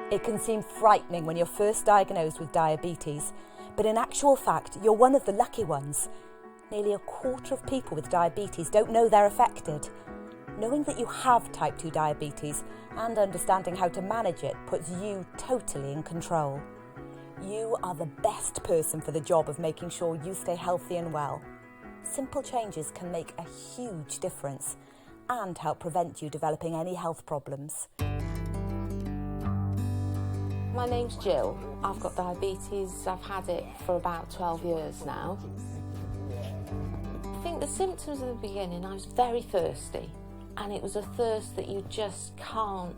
It can seem frightening when you're first diagnosed with diabetes, but in actual fact, you're one of the lucky ones. Nearly a quarter of people with diabetes don't know they're affected. Knowing that you have type 2 diabetes and understanding how to manage it puts you totally in control. You are the best person for the job of making sure you stay healthy and well. Simple changes can make a huge difference and help prevent you developing any health problems. My name's Jill. I've got diabetes. I've had it for about 12 years now. I think the symptoms at the beginning, I was very thirsty, and it was a thirst that you just can't,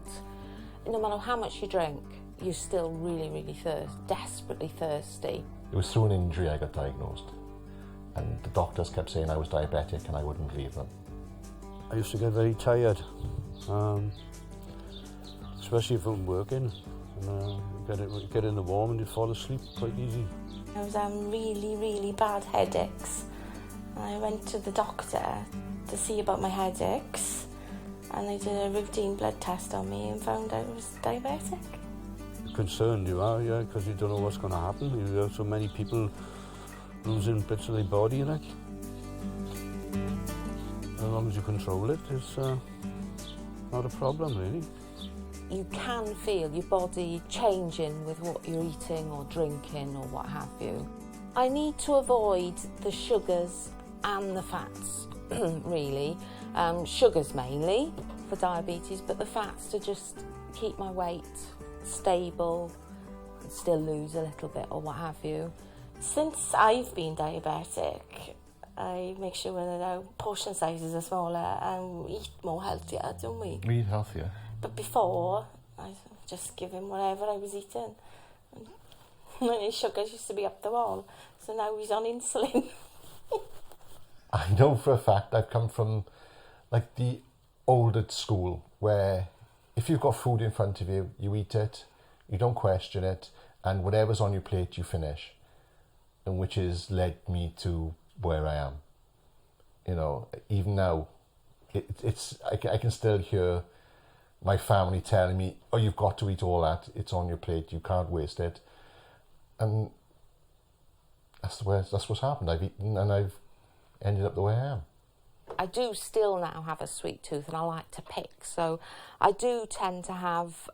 no matter how much you drink, you're still really desperately thirsty. It was through an injury I got diagnosed, and the doctors kept saying I was diabetic and I wouldn't believe them. I used to get very tired, especially from working. Get in the warm and you'd fall asleep quite easy. I was having really bad headaches. I went to the doctor to see about my headaches, and they did a routine blood test on me and found out I was diabetic. Concerned you are, yeah, because you don't know what's going to happen. You have so many people losing bits of their body, like. As long as you control it, it's not a problem, really. You can feel your body changing with what you're eating or drinking or what have you. I need to avoid the sugars and the fats, really. Sugars mainly for diabetes, but the fats to just keep my weight stable and still lose a little bit or what have you. Since I've been diabetic, I make sure that our portion sizes are smaller and we eat more healthier, don't we? We eat healthier. But before, I just give him whatever I was eating. And his sugars used to be up the wall, so now he's on insulin. I know for a fact I've come from like the older school where if you've got food in front of you, you eat it, you don't question it, and whatever's on your plate, you finish. And which has led me to where I am. You know, even now, I can still hear my family telling me, oh, you've got to eat all that, it's on your plate, you can't waste it. And that's what's happened. I've eaten and I've ended up the way I am. I do still now have a sweet tooth and I like to pick, so I do tend to have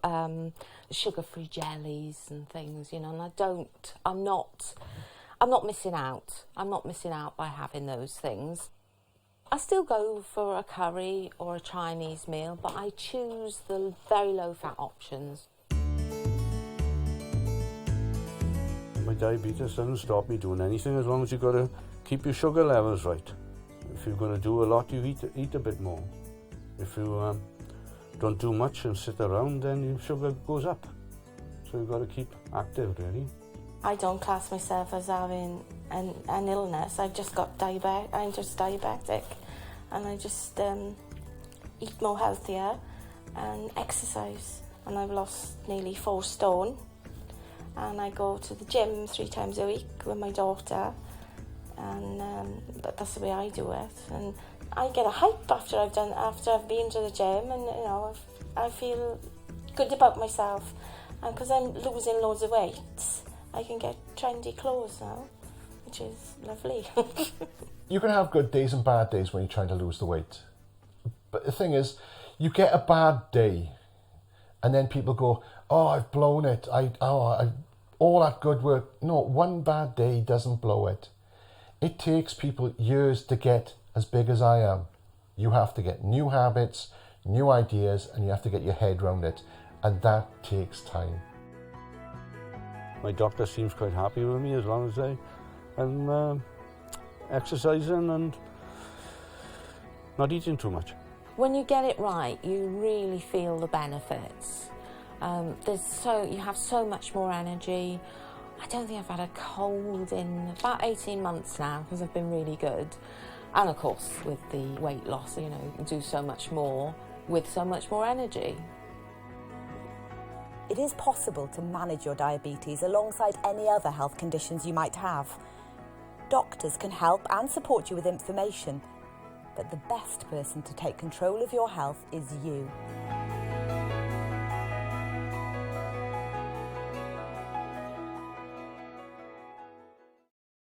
sugar-free jellies and things, you know, and I'm not missing out. I'm not missing out by having those things. I still go for a curry or a Chinese meal, but I choose the very low-fat options. My diabetes doesn't stop me doing anything as long as you've got to keep your sugar levels right. If you're going to do a lot, you eat a bit more. If you don't do much and sit around, then your sugar goes up. So you've got to keep active, really. I don't class myself as having an illness. I'm just diabetic, and I just eat more healthier and exercise. And I've lost nearly 4 stone. And I go to the gym 3 times a week with my daughter, and that's the way I do it. And I get a hype after I've been to the gym, and you know, I feel good about myself. And because I'm losing loads of weight, I can get trendy clothes now, which is lovely. You can have good days and bad days when you're trying to lose the weight. But the thing is, you get a bad day, and then people go, oh, I've blown it. All that good work. No, one bad day doesn't blow it. It takes people years to get as big as I am. You have to get new habits, new ideas, and you have to get your head around it. And that takes time. My doctor seems quite happy with me as long as I'm exercising and not eating too much. When you get it right, you really feel the benefits. You have so much more energy. I don't think I've had a cold in about 18 months now because I've been really good. And of course, with the weight loss, you know, you can do so much more with so much more energy. It is possible to manage your diabetes alongside any other health conditions you might have. Doctors can help and support you with information, but the best person to take control of your health is you.